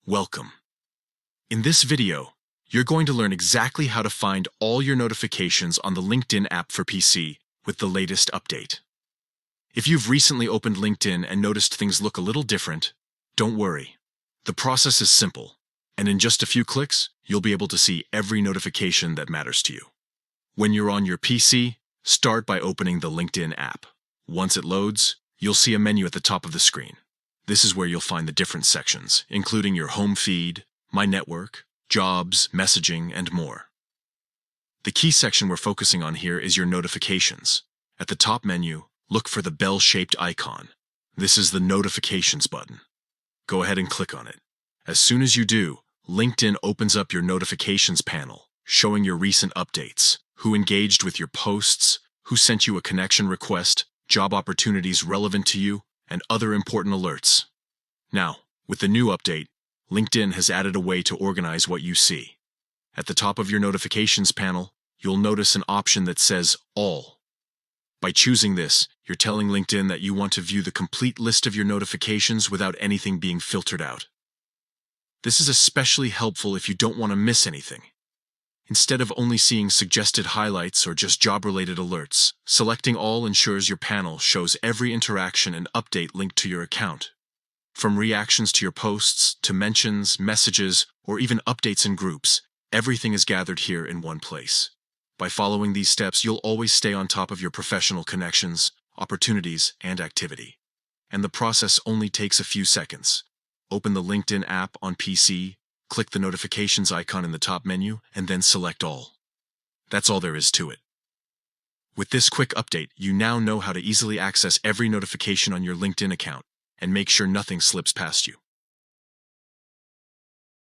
Welcome. In this video, you're going to learn exactly how to find all your notifications on the LinkedIn app for PC with the latest update. If you've recently opened LinkedIn and noticed things look a little different, don't worry. The process is simple, and in just a few clicks, you'll be able to see every notification that matters to you. When you're on your PC, start by opening the LinkedIn app. Once it loads, you'll see a menu at the top of the screen. This is where you'll find the different sections, including your home feed, My Network, Jobs, Messaging, and more. The key section we're focusing on here is your notifications. At the top menu, look for the bell-shaped icon. This is the Notifications button. Go ahead and click on it. As soon as you do, LinkedIn opens up your notifications panel, showing your recent updates, who engaged with your posts, who sent you a connection request, job opportunities relevant to you, and other important alerts. Now, with the new update, LinkedIn has added a way to organize what you see. At the top of your notifications panel, you'll notice an option that says All. By choosing this, you're telling LinkedIn that you want to view the complete list of your notifications without anything being filtered out. This is especially helpful if you don't want to miss anything. Instead of only seeing suggested highlights or just job-related alerts, selecting All ensures your panel shows every interaction and update linked to your account. From reactions to your posts, to mentions, messages, or even updates in groups, everything is gathered here in one place. By following these steps, you'll always stay on top of your professional connections, opportunities, and activity. And the process only takes a few seconds. Open the LinkedIn app on PC, click the notifications icon in the top menu, and then select All. That's all there is to it. With this quick update, you now know how to easily access every notification on your LinkedIn account and make sure nothing slips past you.